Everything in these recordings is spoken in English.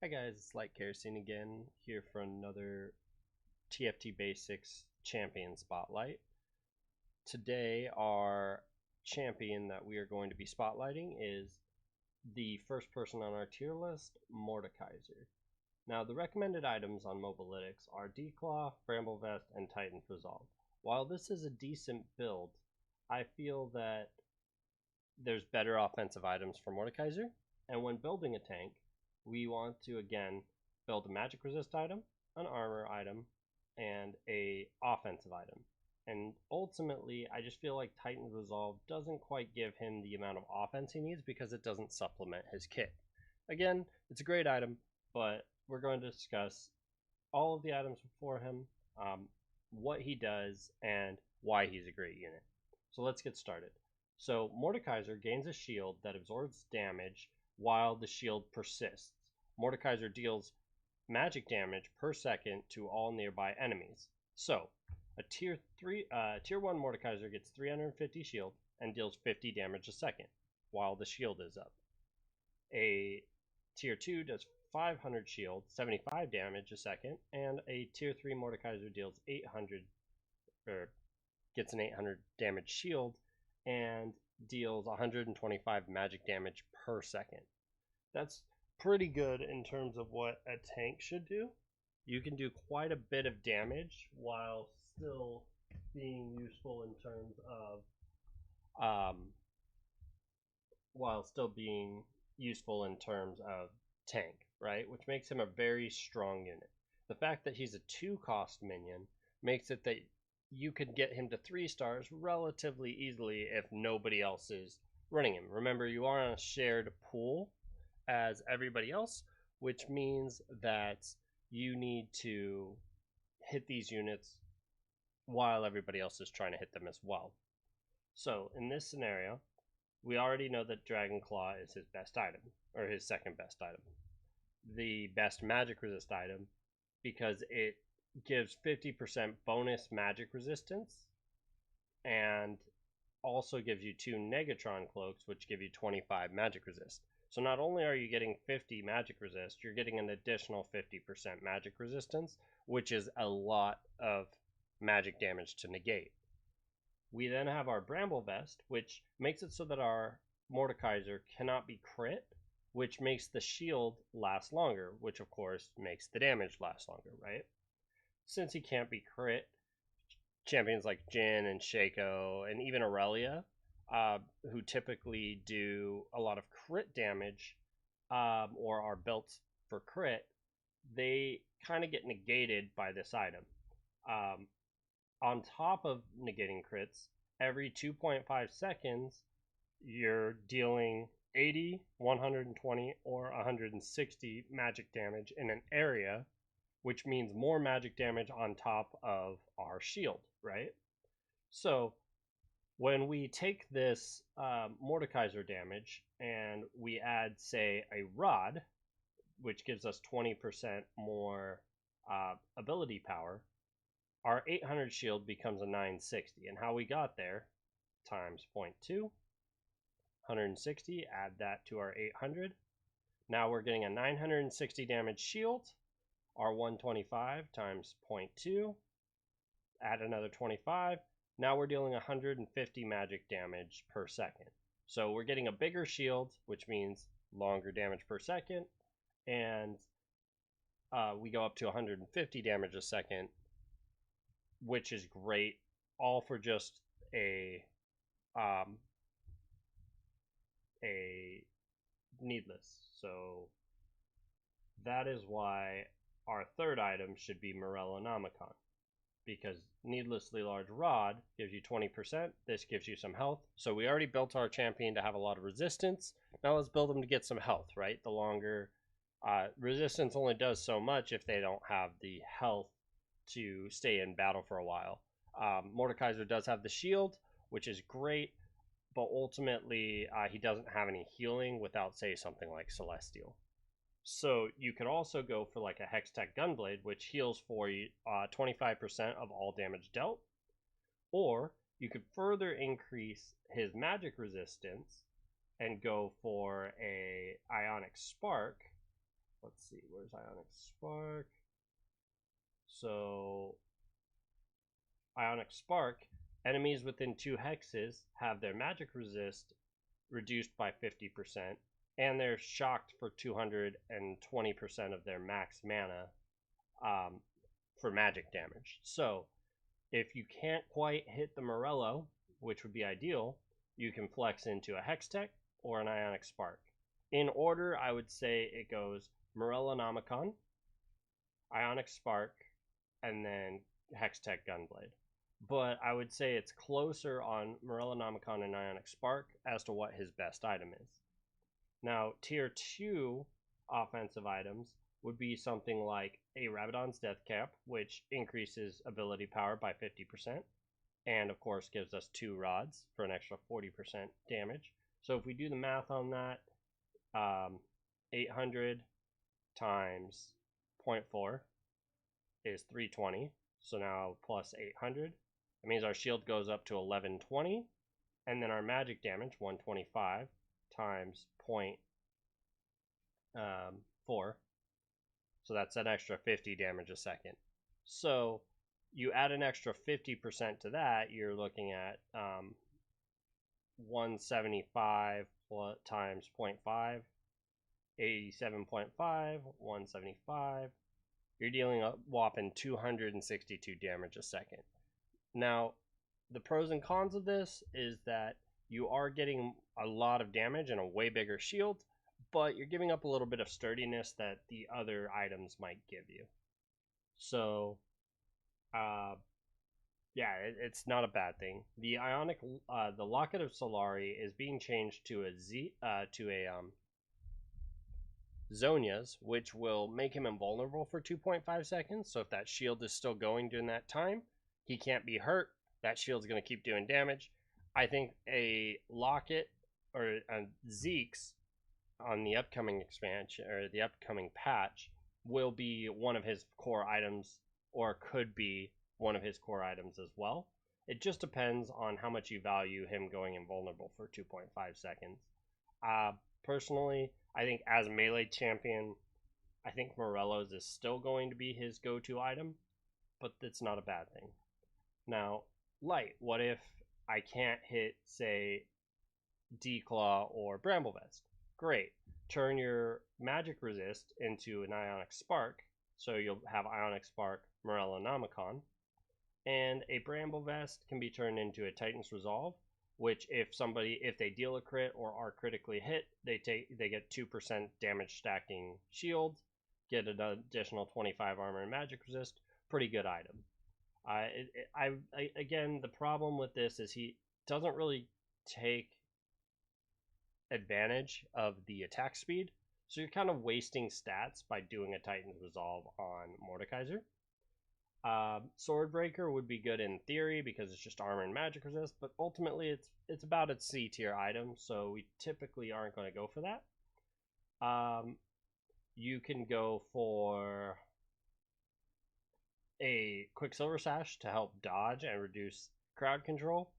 Hi guys, it's Light Kerosene again, here for another TFT Basics Champion Spotlight. Today our champion that we are going to be spotlighting is the first person on our tier list, Mordekaiser. Now the recommended items on Mobilytics are Declaw, Bramble Vest, and Titan's Resolve. While this is a decent build, I feel that there's better offensive items for Mordekaiser, and when building a tank, we want to again build a magic resist item, an armor item, and a offensive item. And ultimately, I just feel like Titan's Resolve doesn't quite give him the amount of offense he needs because it doesn't supplement his kit. Again, it's a great item, but we're going to discuss all of the items for him, what he does, and why he's a great unit. So let's get started. So Mordekaiser gains a shield that absorbs damage while the shield persists. Mordekaiser deals magic damage per second to all nearby enemies. So a tier 1 Mordekaiser gets 350 shield and deals 50 damage a second while the shield is up. A tier 2 does 500 shield, 75 damage a second, and a tier 3 Mordekaiser deals 800 or gets an 800 damage shield and deals 125 magic damage per second. That's pretty good in terms of what a tank should do. You can do quite a bit of damage while still being useful in terms of tank, right? Which makes him a very strong unit. The fact that he's a 2-cost minion makes it that you can get him to 3 stars relatively easily if nobody else is running him. Remember, you are on a shared pool as everybody else, which means that you need to hit these units while everybody else is trying to hit them as well. So in this scenario, we already know that Dragon Claw is his best item, or his second best item. The best magic resist item, because it gives 50% bonus magic resistance and also gives you 2 Negatron cloaks, which give you 25 magic resist. So not only are you getting 50 magic resist, you're getting an additional 50% magic resistance, which is a lot of magic damage to negate. We then have our Bramble Vest, which makes it so that our Mordekaiser cannot be crit, which makes the shield last longer, which of course makes the damage last longer, right? Since he can't be crit, champions like Jin and Shaco and even Aurelia, who typically do a lot of crit damage or are built for crit, they kind of get negated by this item. On top of negating crits, every 2.5 seconds, you're dealing 80, 120, or 160 magic damage in an area, which means more magic damage on top of our shield, right? So when we take this Mordekaiser damage and we add, say, a Rod, which gives us 20% more ability power, our 800 shield becomes a 960. And how we got there, times 0.2, 160, add that to our 800. Now we're getting a 960 damage shield. Our 125 times 0.2, add another 25. Now we're dealing 150 magic damage per second. So we're getting a bigger shield, which means longer damage per second, and we go up to 150 damage a second, which is great, all for just a needless. So that is why our third item should be Morello, because needlessly large Rod gives you 20%. This gives you some health. So we already built our champion to have a lot of resistance. Now let's build them to get some health, right? The longer resistance only does so much if they don't have the health to stay in battle for a while. Mordekaiser does have the shield, which is great, but ultimately he doesn't have any healing without, say, something like Celestial. So you could also go for like a Hextech Gunblade, which heals for 25% of all damage dealt. Or you could further increase his magic resistance and go for a Ionic Spark, let's see, where's Ionic Spark? So Ionic Spark, enemies within 2 hexes have their magic resist reduced by 50%, and they're shocked for 220% of their max mana for magic damage. So if you can't quite hit the Morello, which would be ideal, you can flex into a Hextech or an Ionic Spark. In order, I would say it goes Morello Nomicon, Ionic Spark, and then Hextech Gunblade. But I would say it's closer on Morello Nomicon and Ionic Spark as to what his best item is. Now, tier 2 offensive items would be something like a Rabadon's Death Cap, which increases ability power by 50%, and of course gives us 2 rods for an extra 40% damage. So if we do the math on that, 800 times 0.4 is 320. So now plus 800. That means our shield goes up to 1120. And then our magic damage, 125 times 0.4. So that's an extra 50 damage a second. So you add an extra 50% to that, you're looking at 175 times 0.5, 87.5, 175. You're dealing a whopping 262 damage a second. Now, the pros and cons of this is that you are getting a lot of damage and a way bigger shield, but you're giving up a little bit of sturdiness that the other items might give you. So, yeah, it's not a bad thing. The Ionic, the Locket of Solari is being changed to a Zonia's, which will make him invulnerable for 2.5 seconds. So if that shield is still going during that time, he can't be hurt. That shield's going to keep doing damage. I think a Locket or a Zeke's on the upcoming expansion or the upcoming patch will be one of his core items, or could be one of his core items as well. It just depends on how much you value him going invulnerable for 2.5 seconds. Personally, I think as melee champion, I think Morello's is still going to be his go-to item, but it's not a bad thing. Now, light, what if I can't hit, say, D-Claw or Bramble Vest? Great. Turn your magic resist into an Ionic Spark, so you'll have Ionic Spark, Morello Nomicon, and a Bramble Vest can be turned into a Titan's Resolve, which if they deal a crit or are critically hit, they get 2% damage stacking shield, get an additional 25 armor and magic resist. Pretty good item. Again, the problem with this is he doesn't really take advantage of the attack speed, so you're kind of wasting stats by doing a Titan's Resolve on Mordekaiser. Swordbreaker would be good in theory because it's just armor and magic resist, but ultimately it's about a C tier item, so we typically aren't going to go for that. You can go for a Quicksilver Sash to help dodge and reduce crowd control.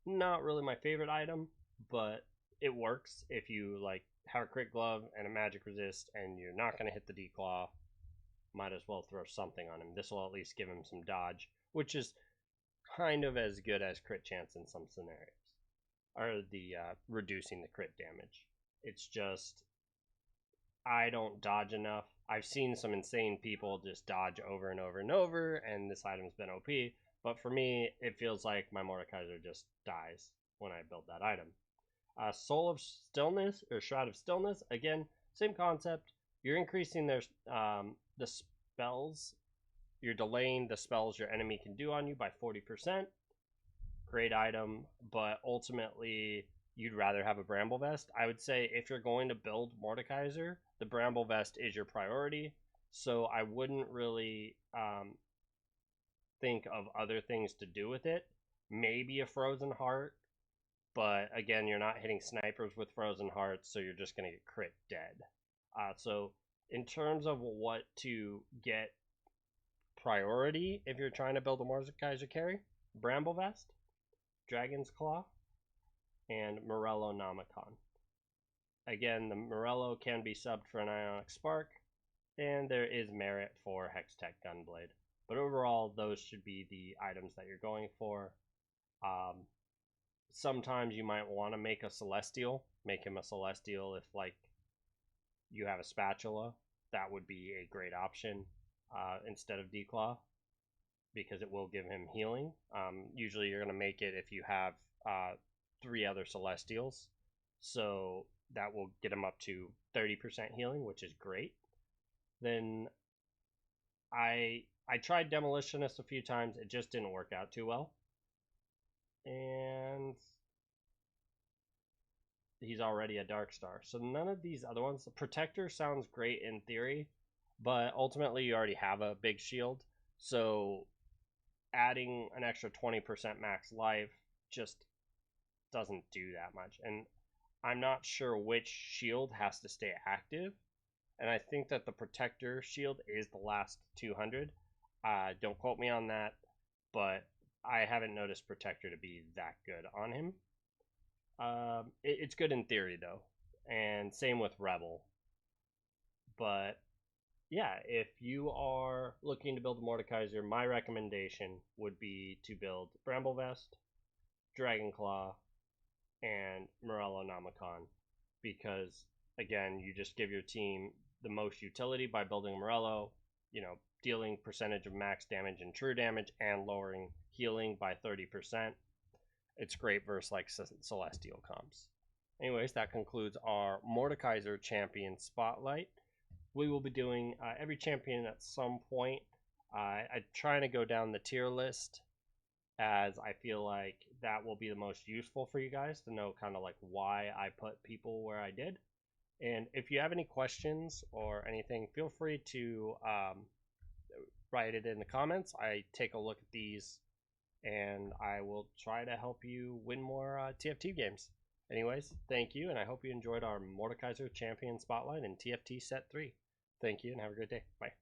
Not really my favorite item, but it works if you like have a crit glove and a magic resist and you're not going to hit the D-Claw. Might as well throw something on him. This will at least give him some dodge, which is kind of as good as crit chance in some scenarios, or the reducing the crit damage. It's just I don't dodge enough. I've seen some insane people just dodge over and over and over, and this item's been OP, but for me, it feels like my Mordekaiser just dies when I build that item. Soul of Stillness, or Shroud of Stillness, again, same concept. You're increasing their the spells. You're delaying the spells your enemy can do on you by 40%. Great item, but ultimately, you'd rather have a Bramble Vest. I would say if you're going to build Mordekaiser, the Bramble Vest is your priority. So I wouldn't really think of other things to do with it. Maybe a Frozen Heart, but again, you're not hitting snipers with Frozen Hearts, so you're just going to get crit dead. So in terms of what to get priority if you're trying to build a Mordekaiser carry, Bramble Vest, Dragon's Claw, and Morello Nomicon. Again, the Morello can be subbed for an Ionic Spark. and there is merit for Hextech Gunblade. But overall, those should be the items that you're going for. Sometimes you might want to make a Celestial. Make him a Celestial if, like, you have a spatula. That would be a great option instead of Declaw, because it will give him healing. Usually you're going to make it if you have 3 other Celestials. So that will get him up to 30% healing, which is great. Then I tried Demolitionist a few times. It just didn't work out too well. And he's already a Dark Star. So none of these other ones. The Protector sounds great in theory, but ultimately you already have a big shield. So adding an extra 20% max life just doesn't do that much. And I'm not sure which shield has to stay active. And I think that the Protector shield is the last 200. Don't quote me on that, but I haven't noticed Protector to be that good on him. It's good in theory, though. And same with Rebel. But yeah, if you are looking to build a Mordekaiser, my recommendation would be to build Bramble Vest, Dragon Claw, and Morello Namicon, because again, you just give your team the most utility by building Morello, dealing percentage of max damage and true damage and lowering healing by 30%. It's great versus like Celestial comps. Anyways, that concludes our Mordekaiser Champion Spotlight. We will be doing every champion at some point. I'm trying to go down the tier list, as I feel like that will be the most useful for you guys to know kind of like why I put people where I did. And if you have any questions or anything, feel free to write it in the comments. I take a look at these and I will try to help you win more TFT games. Anyways, thank you, and I hope you enjoyed our Mordekaiser Champion Spotlight in TFT Set 3. Thank you, and have a great day. Bye.